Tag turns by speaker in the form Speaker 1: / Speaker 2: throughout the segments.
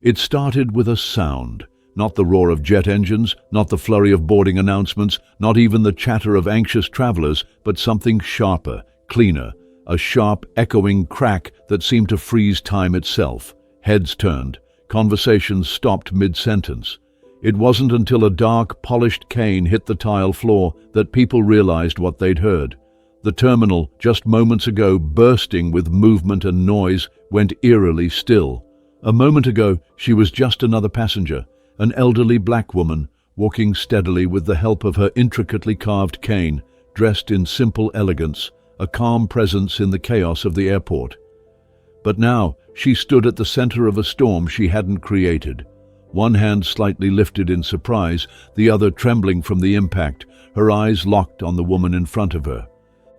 Speaker 1: It started with a sound, not the roar of jet engines, not the flurry of boarding announcements, not even the chatter of anxious travelers, but something sharper, cleaner, a sharp, echoing crack that seemed to freeze time itself. Heads turned. Conversations stopped mid-sentence. It wasn't until a dark, polished cane hit the tile floor that people realized what they'd heard. The terminal, just moments ago bursting with movement and noise, went eerily still. A moment ago, she was just another passenger, an elderly black woman, walking steadily with the help of her intricately carved cane, dressed in simple elegance, a calm presence in the chaos of the airport. But now, she stood at the center of a storm she hadn't created. One hand slightly lifted in surprise, the other trembling from the impact, her eyes locked on the woman in front of her.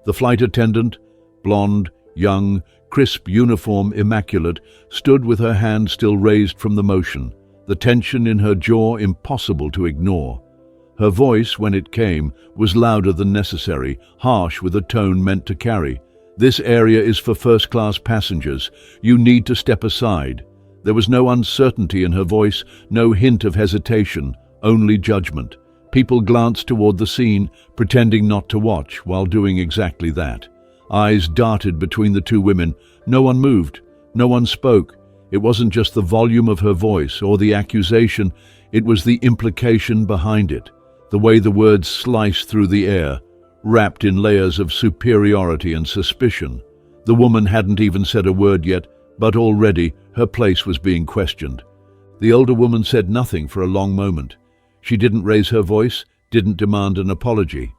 Speaker 1: The flight attendant, blonde, young, crisp uniform immaculate, stood with her hand still raised from the motion, the tension in her jaw impossible to ignore. Her voice, when it came, was louder than necessary, harsh with a tone meant to carry. "This area is for first-class passengers. You need to step aside." There was no uncertainty in her voice, no hint of hesitation, only judgment. People glanced toward the scene, pretending not to watch while doing exactly that. Eyes darted between the two women. No one moved. No one spoke. It wasn't just the volume of her voice or the accusation, it was the implication behind it. The way the words sliced through the air, wrapped in layers of superiority and suspicion. The woman hadn't even said a word yet, but already her place was being questioned. The older woman said nothing for a long moment. She didn't raise her voice, didn't demand an apology.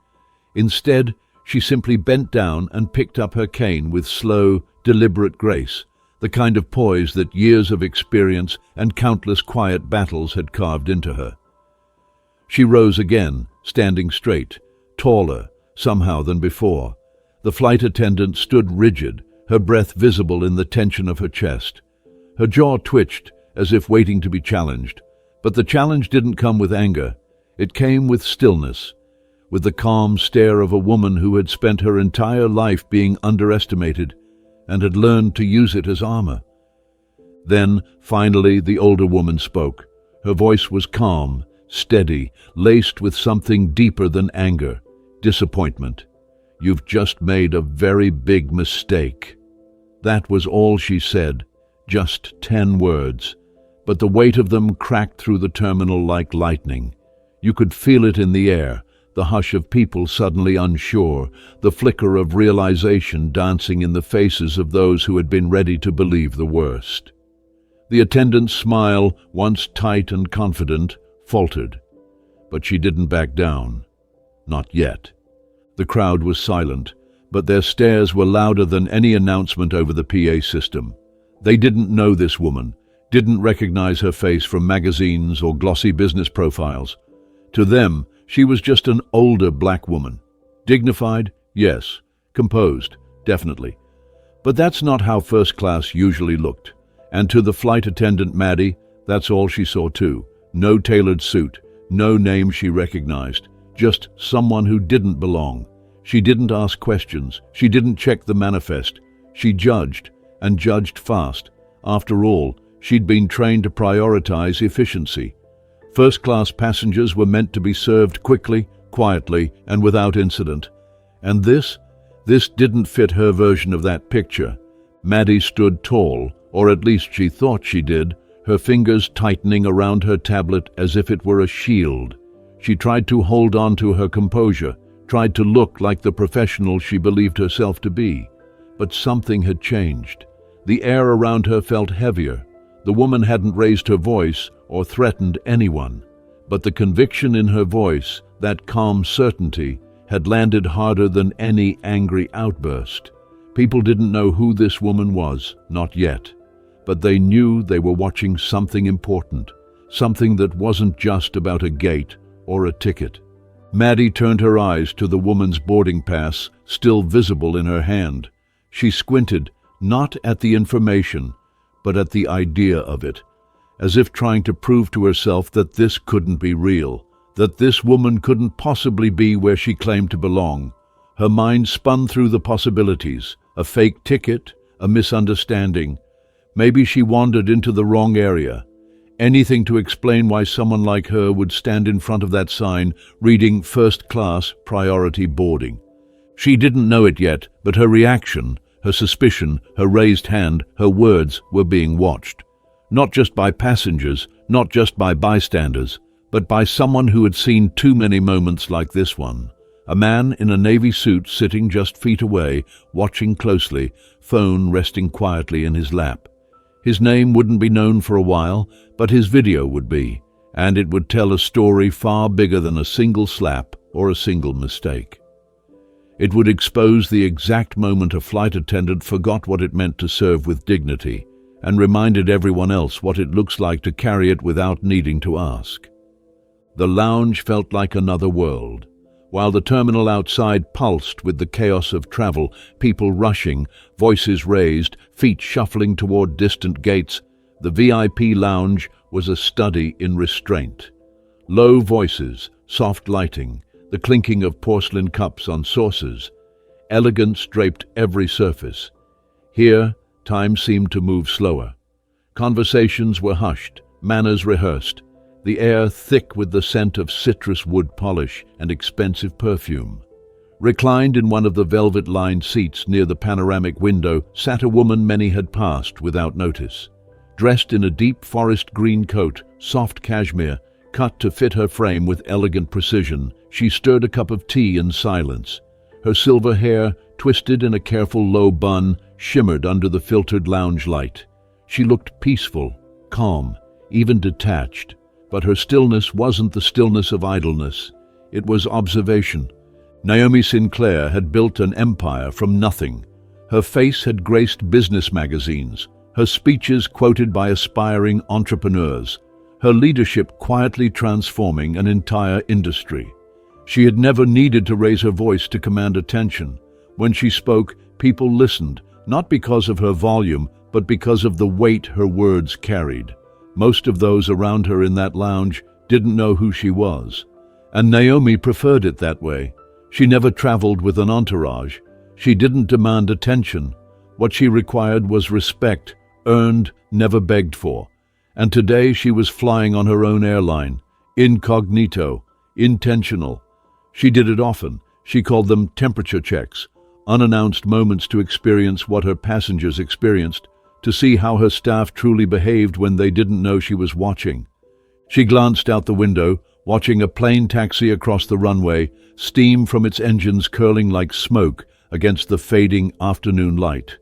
Speaker 1: Instead, she simply bent down and picked up her cane with slow, deliberate grace, the kind of poise that years of experience and countless quiet battles had carved into her. She rose again, standing straight, taller, somehow, than before. The flight attendant stood rigid, her breath visible in the tension of her chest. Her jaw twitched, as if waiting to be challenged. But the challenge didn't come with anger. It came with stillness, with the calm stare of a woman who had spent her entire life being underestimated and had learned to use it as armor. Then, finally, the older woman spoke. Her voice was calm, steady, laced with something deeper than anger, disappointment. "You've just made a very big mistake." That was all she said, just 10 words. But the weight of them cracked through the terminal like lightning. You could feel it in the air, the hush of people suddenly unsure, the flicker of realization dancing in the faces of those who had been ready to believe the worst. The attendant's smile, once tight and confident, faltered. But she didn't back down. Not yet. The crowd was silent, but their stares were louder than any announcement over the PA system. They didn't know this woman, didn't recognize her face from magazines or glossy business profiles. To them, she was just an older black woman. Dignified? Yes. Composed? Definitely. But that's not how first class usually looked. And to the flight attendant Maddie, that's all she saw too. No tailored suit, no name she recognized, just someone who didn't belong. She didn't ask questions, she didn't check the manifest. She judged, and judged fast. After all, she'd been trained to prioritize efficiency. First-class passengers were meant to be served quickly, quietly, and without incident. And this didn't fit her version of that picture. Maddie stood tall, or at least she thought she did, her fingers tightening around her tablet as if it were a shield. She tried to hold on to her composure, tried to look like the professional she believed herself to be. But something had changed. The air around her felt heavier. The woman hadn't raised her voice or threatened anyone, but the conviction in her voice, that calm certainty, had landed harder than any angry outburst. People didn't know who this woman was, not yet, but they knew they were watching something important, something that wasn't just about a gate or a ticket. Maddie turned her eyes to the woman's boarding pass, still visible in her hand. She squinted, not at the information, but at the idea of it, as if trying to prove to herself that this couldn't be real, that this woman couldn't possibly be where she claimed to belong. Her mind spun through the possibilities, a fake ticket, a misunderstanding. Maybe she wandered into the wrong area. Anything to explain why someone like her would stand in front of that sign reading first class priority boarding. She didn't know it yet, but her reaction, her suspicion, her raised hand, her words were being watched. Not just by passengers, not just by bystanders, but by someone who had seen too many moments like this one. A man in a navy suit sitting just feet away, watching closely, phone resting quietly in his lap. His name wouldn't be known for a while, but his video would be, and it would tell a story far bigger than a single slap or a single mistake. It would expose the exact moment a flight attendant forgot what it meant to serve with dignity, and reminded everyone else what it looks like to carry it without needing to ask. The lounge felt like another world. While the terminal outside pulsed with the chaos of travel, people rushing, voices raised, feet shuffling toward distant gates, the VIP lounge was a study in restraint. Low voices, soft lighting, the clinking of porcelain cups on saucers. Elegance draped every surface. Here, time seemed to move slower. Conversations were hushed, manners rehearsed, the air thick with the scent of citrus wood polish and expensive perfume. Reclined in one of the velvet-lined seats near the panoramic window sat a woman many had passed without notice. Dressed in a deep forest green coat, soft cashmere, cut to fit her frame with elegant precision, she stirred a cup of tea in silence. Her silver hair, twisted in a careful low bun, shimmered under the filtered lounge light. She looked peaceful, calm, even detached. But her stillness wasn't the stillness of idleness. It was observation. Naomi Sinclair had built an empire from nothing. Her face had graced business magazines, her speeches quoted by aspiring entrepreneurs, her leadership quietly transforming an entire industry. She had never needed to raise her voice to command attention. When she spoke, people listened, not because of her volume, but because of the weight her words carried. Most of those around her in that lounge didn't know who she was, and Naomi preferred it that way. She never traveled with an entourage. She didn't demand attention. What she required was respect, earned, never begged for. And today she was flying on her own airline, incognito, intentional. She did it often. She called them temperature checks, unannounced moments to experience what her passengers experienced, to see how her staff truly behaved when they didn't know she was watching. She glanced out the window, watching a plane taxi across the runway, steam from its engines curling like smoke against the fading afternoon light.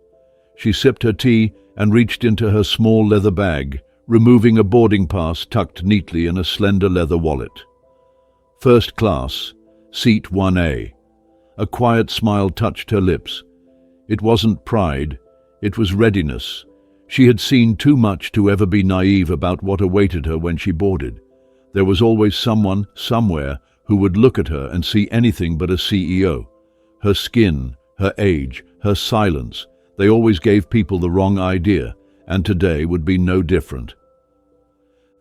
Speaker 1: She sipped her tea and reached into her small leather bag, removing a boarding pass tucked neatly in a slender leather wallet. First class, seat 1A. A quiet smile touched her lips. It wasn't pride, it was readiness. She had seen too much to ever be naive about what awaited her when she boarded. There was always someone, somewhere, who would look at her and see anything but a CEO. Her skin, her age, her silence, they always gave people the wrong idea, and today would be no different.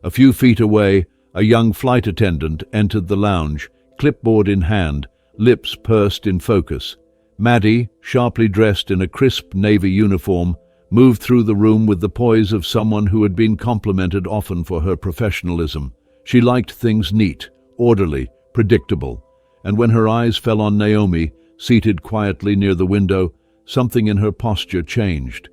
Speaker 1: A few feet away, a young flight attendant entered the lounge, clipboard in hand, lips pursed in focus. Maddie, sharply dressed in a crisp navy uniform, moved through the room with the poise of someone who had been complimented often for her professionalism. She liked things neat, orderly, predictable, and when her eyes fell on Naomi, seated quietly near the window, something in her posture changed.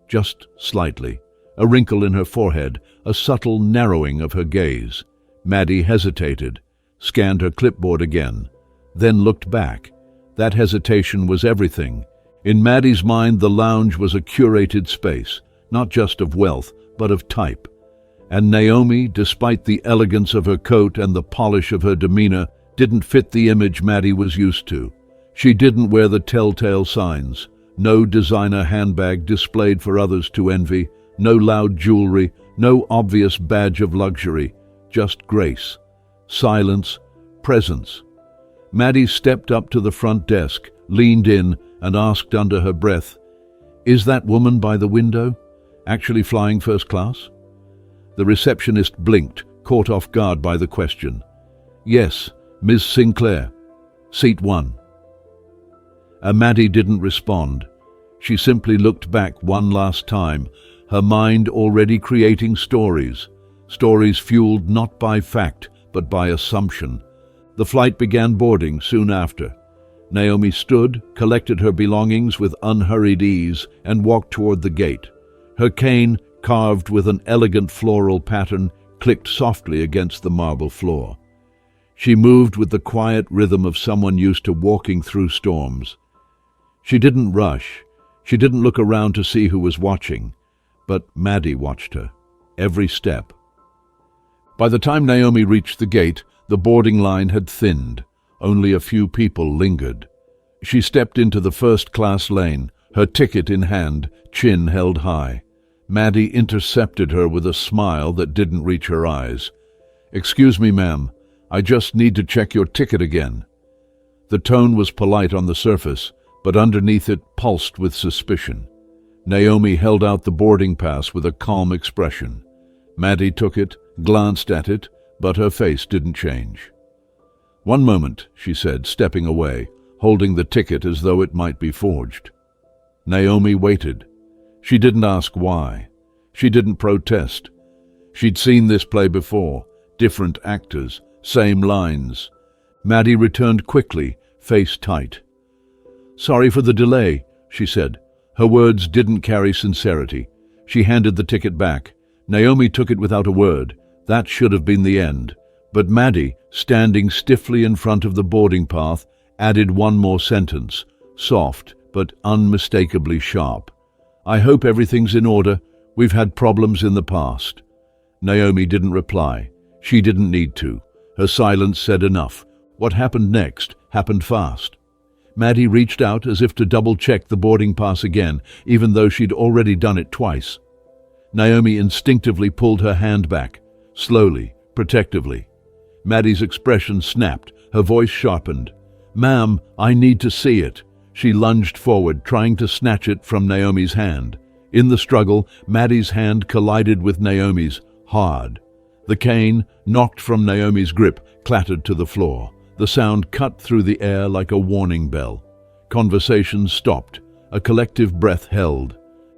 Speaker 1: Just slightly. A wrinkle in her forehead, a subtle narrowing of her gaze. Maddie hesitated, scanned her clipboard again, then looked back. That hesitation was everything. In Maddie's mind, the lounge was a curated space, not just of wealth, but of type. And Naomi, despite the elegance of her coat and the polish of her demeanor, didn't fit the image Maddie was used to. She didn't wear the telltale signs. No designer handbag displayed for others to envy, no loud jewelry, no obvious badge of luxury, just grace, silence, presence. Maddie stepped up to the front desk, leaned in, and asked under her breath, "Is that woman by the window actually flying first class?" The receptionist blinked, caught off guard by the question. "Yes, Ms. Sinclair, seat 1. Maddie didn't respond. She simply looked back one last time, her mind already creating stories. stories fueled not by fact, but by assumption. The flight began boarding soon after. Naomi stood, collected her belongings with unhurried ease, and walked toward the gate. Her cane, carved with an elegant floral pattern, clicked softly against the marble floor. She moved with the quiet rhythm of someone used to walking through storms. She didn't rush. She didn't look around to see who was watching. But Maddie watched her, every step. By the time Naomi reached the gate, the boarding line had thinned. Only a few people lingered. She stepped into the first-class lane, her ticket in hand, chin held high. Maddie intercepted her with a smile that didn't reach her eyes. "Excuse me, ma'am. I just need to check your ticket again." The tone was polite on the surface, but underneath it pulsed with suspicion. Naomi held out the boarding pass with a calm expression. Maddie took it, glanced at it, but her face didn't change. "One moment," she said, stepping away, holding the ticket as though it might be forged. Naomi waited. She didn't ask why. She didn't protest. She'd seen this play before, different actors, same lines. Maddie returned quickly, face tight. "Sorry for the delay," she said. Her words didn't carry sincerity. She handed the ticket back. Naomi took it without a word. That should have been the end. But Maddie, standing stiffly in front of the boarding path, added one more sentence, soft but unmistakably sharp. "I hope everything's in order. We've had problems in the past." Naomi didn't reply. She didn't need to. Her silence said enough. What happened next happened fast. Maddie reached out as if to double-check the boarding pass again, even though she'd already done it twice. Naomi instinctively pulled her hand back, slowly, protectively. Maddie's expression snapped, her voice sharpened. "Ma'am, I need to see it." She lunged forward, trying to snatch it from Naomi's hand. In the struggle, Maddie's hand collided with Naomi's, hard. The cane, knocked from Naomi's grip, clattered to the floor. The sound cut through the air like a warning bell. Conversation stopped. A collective breath held.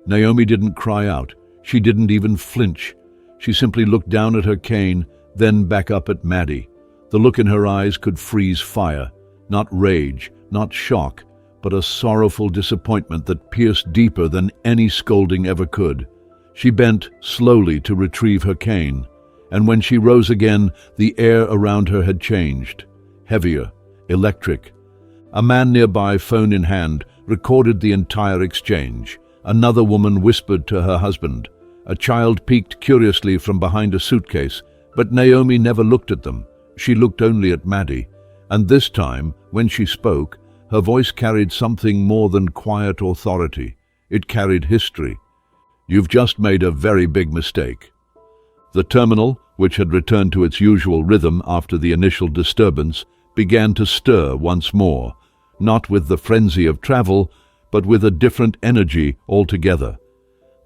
Speaker 1: Naomi didn't cry out. She didn't even flinch. She simply looked down at her cane, then back up at Maddie. The look in her eyes could freeze fire. Not rage, not shock, but a sorrowful disappointment that pierced deeper than any scolding ever could. She bent slowly to retrieve her cane, and when she rose again, the air around her had changed. Heavier, electric. A man nearby, phone in hand, recorded the entire exchange. Another woman whispered to her husband. A child peeked curiously from behind a suitcase, but Naomi never looked at them. She looked only at Maddie, and this time, when she spoke, her voice carried something more than quiet authority. It carried history. "You've just made a very big mistake." The terminal, which had returned to its usual rhythm after the initial disturbance, began to stir once more, not with the frenzy of travel, but with a different energy altogether.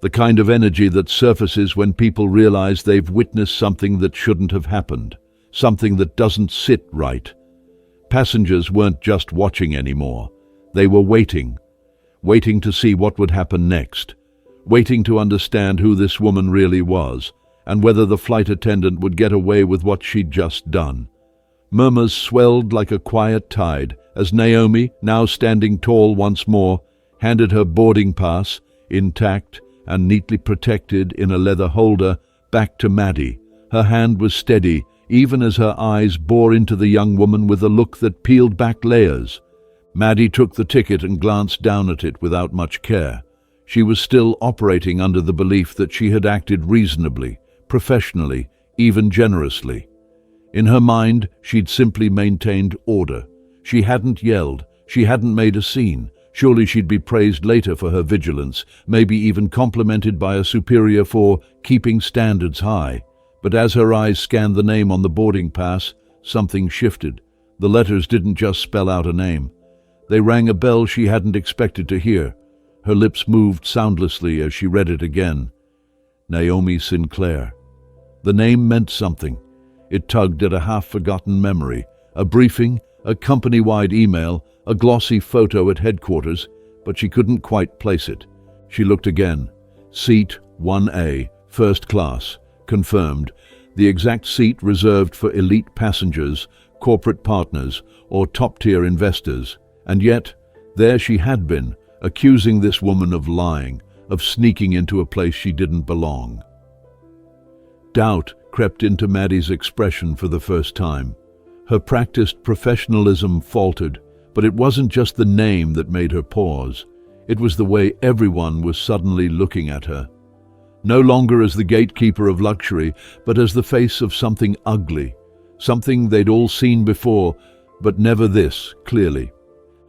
Speaker 1: The kind of energy that surfaces when people realize they've witnessed something that shouldn't have happened, something that doesn't sit right. Passengers weren't just watching anymore. They were waiting to see what would happen next, waiting to understand who this woman really was, and whether the flight attendant would get away with what she'd just done. Murmurs swelled like a quiet tide as Naomi, now standing tall once more, handed her boarding pass, intact and neatly protected in a leather holder, back to Maddie. Her hand was steady, even as her eyes bore into the young woman with a look that peeled back layers. Maddie took the ticket and glanced down at it without much care. She was still operating under the belief that she had acted reasonably, professionally, even generously. In her mind, she'd simply maintained order. She hadn't yelled. She hadn't made a scene. Surely she'd be praised later for her vigilance, maybe even complimented by a superior for keeping standards high. But as her eyes scanned the name on the boarding pass, something shifted. The letters didn't just spell out a name. They rang a bell she hadn't expected to hear. Her lips moved soundlessly as she read it again. Naomi Sinclair. The name meant something. It tugged at a half-forgotten memory. A briefing, a company-wide email, a glossy photo at headquarters, but she couldn't quite place it. She looked again. Seat 1A, first class, confirmed, the exact seat reserved for elite passengers, corporate partners, or top-tier investors. And yet, there she had been, accusing this woman of lying, of sneaking into a place she didn't belong. Doubt crept into Maddie's expression for the first time. Her practiced professionalism faltered, but it wasn't just the name that made her pause. It was the way everyone was suddenly looking at her. No longer as the gatekeeper of luxury, but as the face of something ugly, something they'd all seen before, but never this clearly.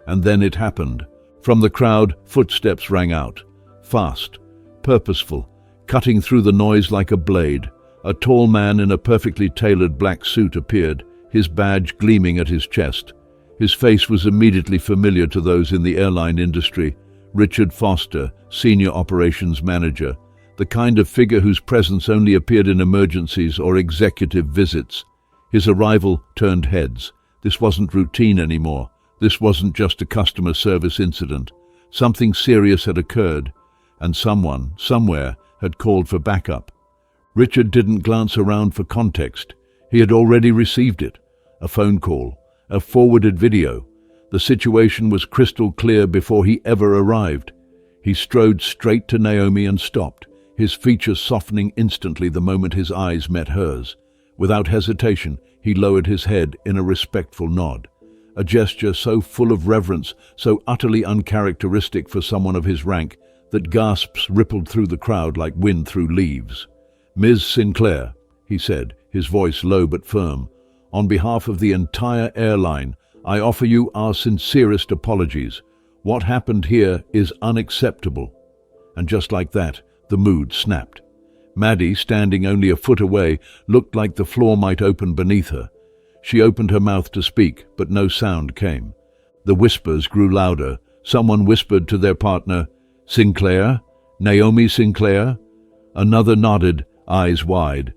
Speaker 1: And then it happened. From the crowd, footsteps rang out. Fast, purposeful, cutting through the noise like a blade. A tall man in a perfectly tailored black suit appeared, his badge gleaming at his chest. His face was immediately familiar to those in the airline industry. Richard Foster, Senior Operations Manager, the kind of figure whose presence only appeared in emergencies or executive visits. His arrival turned heads. This wasn't routine anymore. This wasn't just a customer service incident. Something serious had occurred, and someone, somewhere, had called for backup. Richard didn't glance around for context. He had already received it. A phone call, a forwarded video. The situation was crystal clear before he ever arrived. He strode straight to Naomi and stopped, his features softening instantly the moment his eyes met hers. Without hesitation, he lowered his head in a respectful nod. A gesture so full of reverence, so utterly uncharacteristic for someone of his rank, that gasps rippled through the crowd like wind through leaves. "Ms. Sinclair," he said, his voice low but firm, "on behalf of the entire airline, I offer you our sincerest apologies. What happened here is unacceptable." And just like that, the mood snapped. Maddie, standing only a foot away, looked like the floor might open beneath her. She opened her mouth to speak, but no sound came. The whispers grew louder. Someone whispered to their partner, "Sinclair? Naomi Sinclair?" Another nodded, eyes wide.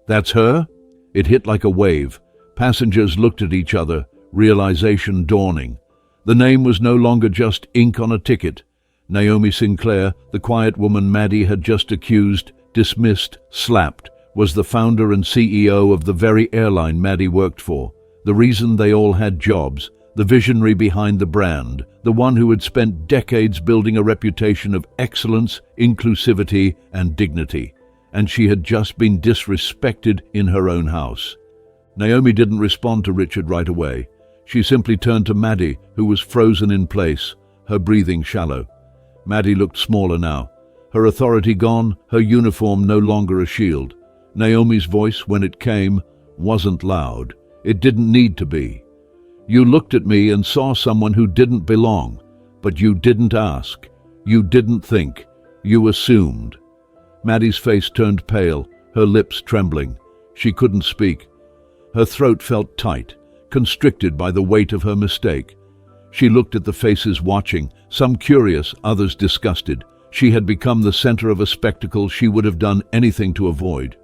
Speaker 1: "That's her?" It hit like a wave. Passengers looked at each other, realization dawning. The name was no longer just ink on a ticket. Naomi Sinclair, the quiet woman Maddie had just accused, dismissed, slapped, was the founder and CEO of the very airline Maddie worked for. The reason they all had jobs, the visionary behind the brand, the one who had spent decades building a reputation of excellence, inclusivity, and dignity. And she had just been disrespected in her own house. Naomi didn't respond to Richard right away. She simply turned to Maddie, who was frozen in place, her breathing shallow. Maddie looked smaller now. Her authority gone, her uniform no longer a shield. Naomi's voice, when it came, wasn't loud. It didn't need to be. "You looked at me and saw someone who didn't belong, but you didn't ask. You didn't think. You assumed." Maddie's face turned pale, her lips trembling. She couldn't speak. Her throat felt tight, constricted by the weight of her mistake. She looked at the faces watching, some curious, others disgusted. She had become the center of a spectacle she would have done anything to avoid.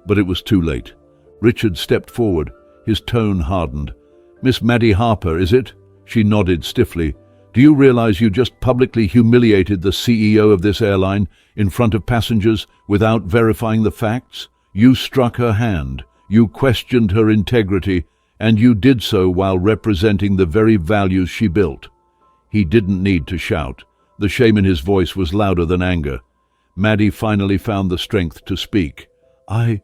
Speaker 1: But it was too late. Richard stepped forward, his tone hardened. "Miss Maddie Harper, is it?" She nodded stiffly. "Do you realize you just publicly humiliated the CEO of this airline in front of passengers without verifying the facts? You struck her hand, you questioned her integrity, and you did so while representing the very values she built." He didn't need to shout. The shame in his voice was louder than anger. Maddie finally found the strength to speak. I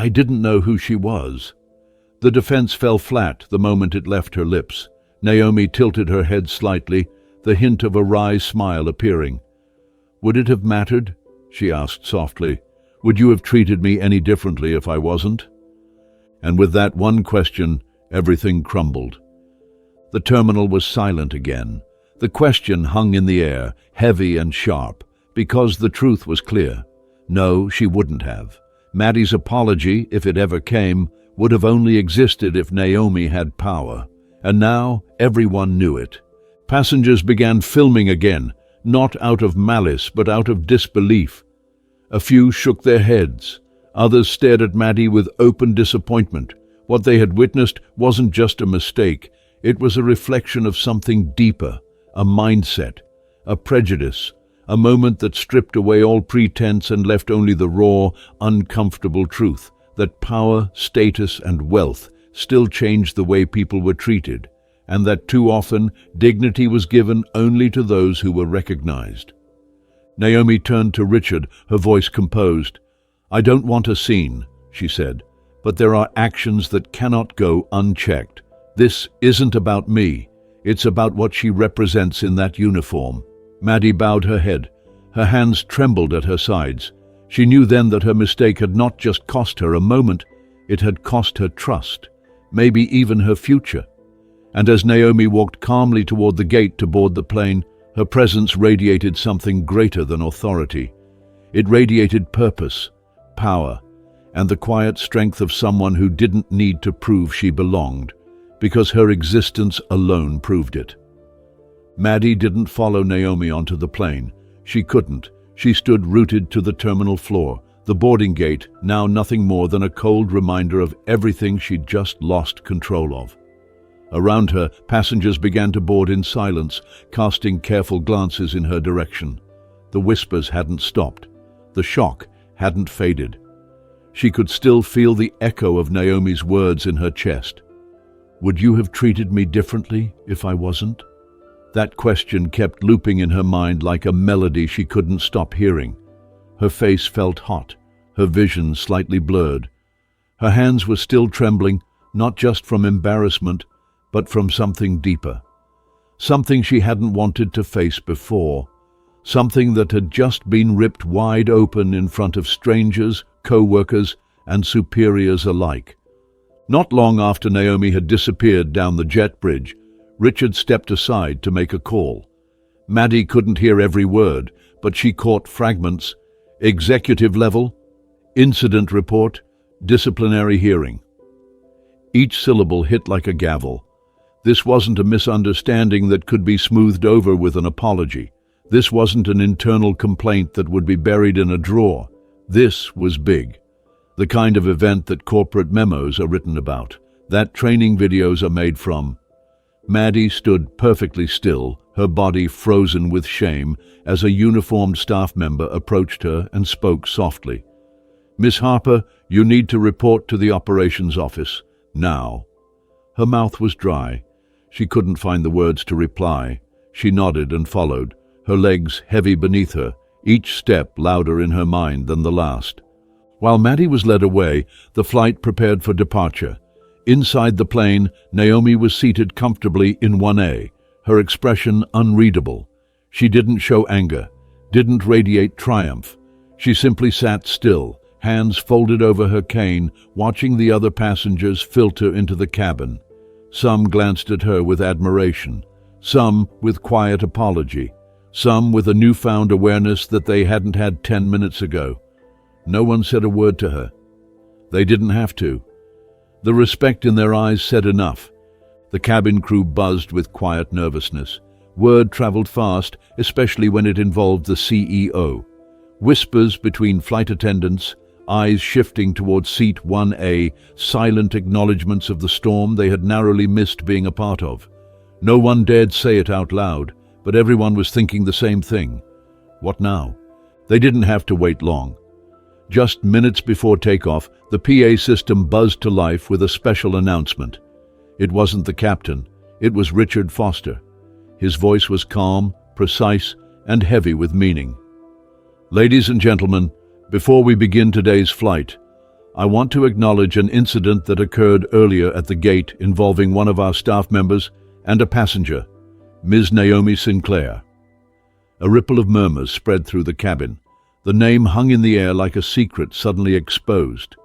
Speaker 1: didn't know who she was." The defense fell flat the moment it left her lips. Naomi tilted her head slightly, the hint of a wry smile appearing. "Would it have mattered?" she asked softly. "Would you have treated me any differently if I wasn't?" And with that one question, everything crumbled. The terminal was silent again. The question hung in the air, heavy and sharp, because the truth was clear. No, she wouldn't have. Maddie's apology, if it ever came, would have only existed if Naomi had power. And now everyone knew it. Passengers began filming again, not out of malice but out of disbelief. A few shook their heads. Others stared at Maddie with open disappointment. What they had witnessed wasn't just a mistake. It was a reflection of something deeper, a mindset, a prejudice, a moment that stripped away all pretense and left only the raw, uncomfortable truth that power, status, and wealth still changed the way people were treated, and that too often dignity was given only to those who were recognized. Naomi turned to Richard, her voice composed. "I don't want a scene," she said, "but there are actions that cannot go unchecked. This isn't about me. It's about what she represents in that uniform." Maddie bowed her head. Her hands trembled at her sides. She knew then that her mistake had not just cost her a moment, it had cost her trust, maybe even her future. And as Naomi walked calmly toward the gate to board the plane, her presence radiated something greater than authority. It radiated purpose, power, and the quiet strength of someone who didn't need to prove she belonged, because her existence alone proved it. Maddie didn't follow Naomi onto the plane. She couldn't. She stood rooted to the terminal floor, the boarding gate now nothing more than a cold reminder of everything she'd just lost control of. Around her, passengers began to board in silence, casting careful glances in her direction. The whispers hadn't stopped. The shock hadn't faded. She could still feel the echo of Naomi's words in her chest. "Would you have treated me differently if I wasn't?" That question kept looping in her mind like a melody she couldn't stop hearing. Her face felt hot, her vision slightly blurred. Her hands were still trembling, not just from embarrassment, but from something deeper. Something she hadn't wanted to face before. Something that had just been ripped wide open in front of strangers, co-workers, and superiors alike. Not long after Naomi had disappeared down the jet bridge, Richard stepped aside to make a call. Maddie couldn't hear every word, but she caught fragments. Executive level, incident report, disciplinary hearing. Each syllable hit like a gavel. This wasn't a misunderstanding that could be smoothed over with an apology. This wasn't an internal complaint that would be buried in a drawer. This was big. The kind of event that corporate memos are written about, that training videos are made from. Maddie stood perfectly still, her body frozen with shame, as a uniformed staff member approached her and spoke softly. "Miss Harper, you need to report to the operations office, now." Her mouth was dry. She couldn't find the words to reply. She nodded and followed, her legs heavy beneath her, each step louder in her mind than the last. While Maddie was led away, the flight prepared for departure. Inside the plane, Naomi was seated comfortably in 1A, her expression unreadable. She didn't show anger, didn't radiate triumph. She simply sat still, hands folded over her cane, watching the other passengers filter into the cabin. Some glanced at her with admiration, some with quiet apology, some with a newfound awareness that they hadn't had 10 minutes ago. No one said a word to her. They didn't have to. The respect in their eyes said enough. The cabin crew buzzed with quiet nervousness. Word traveled fast, especially when it involved the CEO. Whispers between flight attendants, eyes shifting towards seat 1A, silent acknowledgments of the storm they had narrowly missed being a part of. No one dared say it out loud, but everyone was thinking the same thing. What now? They didn't have to wait long. Just minutes before takeoff, the PA system buzzed to life with a special announcement. It wasn't the captain, it was Richard Foster. His voice was calm, precise, and heavy with meaning. "Ladies and gentlemen, before we begin today's flight, I want to acknowledge an incident that occurred earlier at the gate involving one of our staff members and a passenger, Ms. Naomi Sinclair." A ripple of murmurs spread through the cabin. The name hung in the air like a secret suddenly exposed.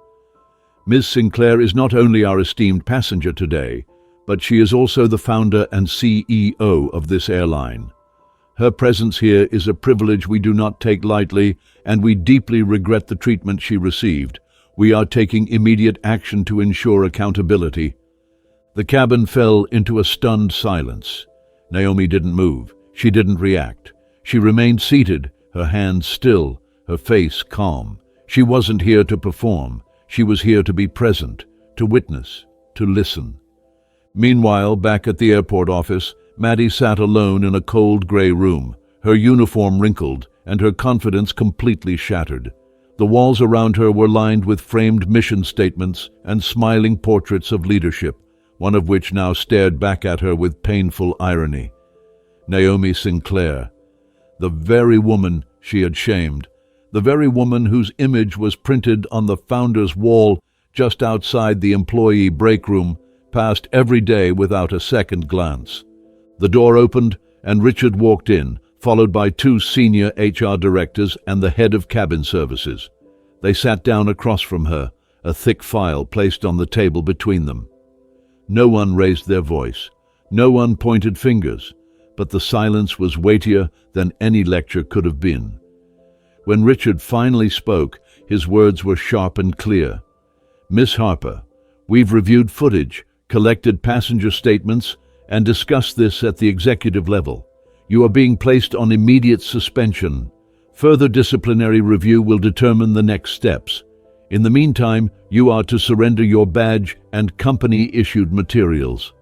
Speaker 1: Ms. Sinclair is not only our esteemed passenger today, but she is also the founder and CEO of this airline. Her presence here is a privilege we do not take lightly, and we deeply regret the treatment she received. We are taking immediate action to ensure accountability. The cabin fell into a stunned silence. Naomi didn't move. She didn't react. She remained seated, her hands still, her face calm. She wasn't here to perform. She was here to be present, to witness, to listen. Meanwhile, back at the airport office, Maddie sat alone in a cold gray room, her uniform wrinkled and her confidence completely shattered. The walls around her were lined with framed mission statements and smiling portraits of leadership, one of which now stared back at her with painful irony. Naomi Sinclair, the very woman she had shamed, the very woman whose image was printed on the founder's wall just outside the employee break room, passed every day without a second glance. The door opened, and Richard walked in, followed by 2 senior HR directors and the head of cabin services. They sat down across from her, a thick file placed on the table between them. No one raised their voice. No one pointed fingers, but the silence was weightier than any lecture could have been. When Richard finally spoke, his words were sharp and clear. "Miss Harper, we've reviewed footage, collected passenger statements, and discussed this at the executive level. You are being placed on immediate suspension. Further disciplinary review will determine the next steps. In the meantime, you are to surrender your badge and company-issued materials."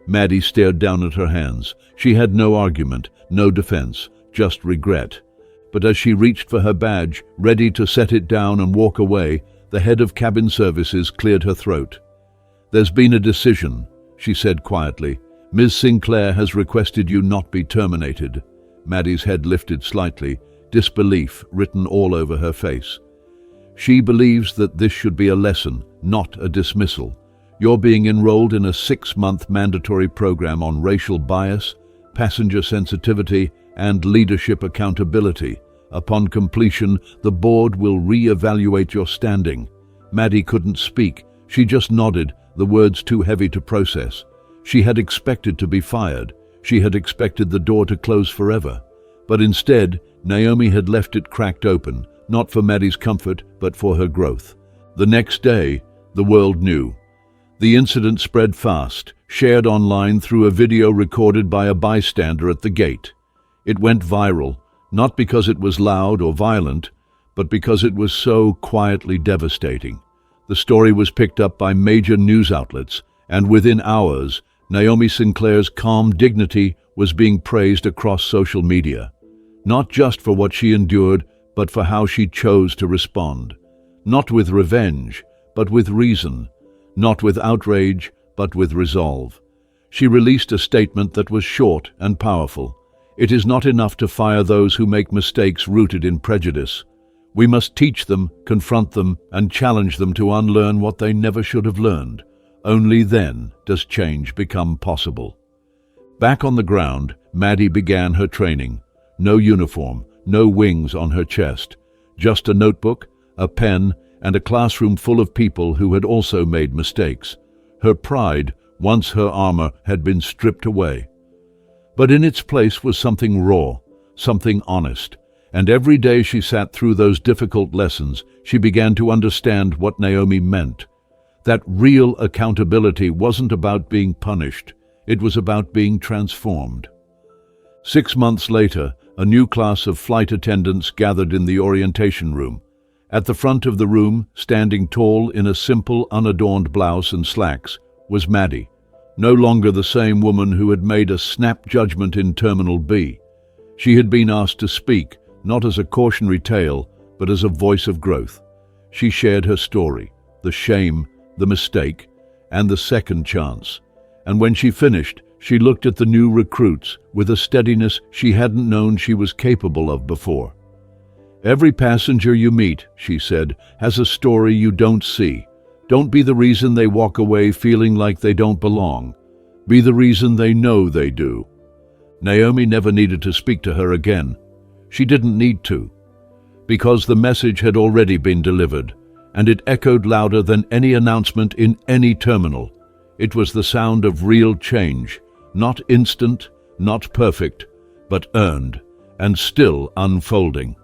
Speaker 1: Maddie stared down at her hands. She had no argument, no defense, just regret. But as she reached for her badge, ready to set it down and walk away, the head of cabin services cleared her throat. "There's been a decision," she said quietly. "Ms. Sinclair has requested you not be terminated." Maddie's head lifted slightly, disbelief written all over her face. "She believes that this should be a lesson, not a dismissal. You're being enrolled in a 6-month mandatory program on racial bias, passenger sensitivity, and leadership accountability. Upon completion, the board will re-evaluate your standing." Maddie couldn't speak. She just nodded, the words too heavy to process. She had expected to be fired. She had expected the door to close forever. But instead, Naomi had left it cracked open, not for Maddie's comfort, but for her growth. The next day, the world knew. The incident spread fast, shared online through a video recorded by a bystander at the gate. It went viral, not because it was loud or violent, but because it was so quietly devastating. The story was picked up by major news outlets, and within hours, Naomi Sinclair's calm dignity was being praised across social media. Not just for what she endured, but for how she chose to respond. Not with revenge, but with reason. Not with outrage, but with resolve. She released a statement that was short and powerful. "It is not enough to fire those who make mistakes rooted in prejudice. We must teach them, confront them, and challenge them to unlearn what they never should have learned. Only then does change become possible." Back on the ground, Maddie began her training. No uniform, no wings on her chest. Just a notebook, a pen, and a classroom full of people who had also made mistakes. Her pride, once her armor, had been stripped away. But in its place was something raw, something honest. And every day she sat through those difficult lessons, she began to understand what Naomi meant. That real accountability wasn't about being punished. It was about being transformed. 6 months later, a new class of flight attendants gathered in the orientation room. At the front of the room, standing tall in a simple, unadorned blouse and slacks, was Maddie, no longer the same woman who had made a snap judgment in Terminal B. She had been asked to speak, not as a cautionary tale, but as a voice of growth. She shared her story, the shame, the mistake, and the second chance. And when she finished, she looked at the new recruits with a steadiness she hadn't known she was capable of before. "Every passenger you meet," she said, "has a story you don't see. Don't be the reason they walk away feeling like they don't belong. Be the reason they know they do." Naomi never needed to speak to her again. She didn't need to, because the message had already been delivered, and it echoed louder than any announcement in any terminal. It was the sound of real change, not instant, not perfect, but earned, and still unfolding.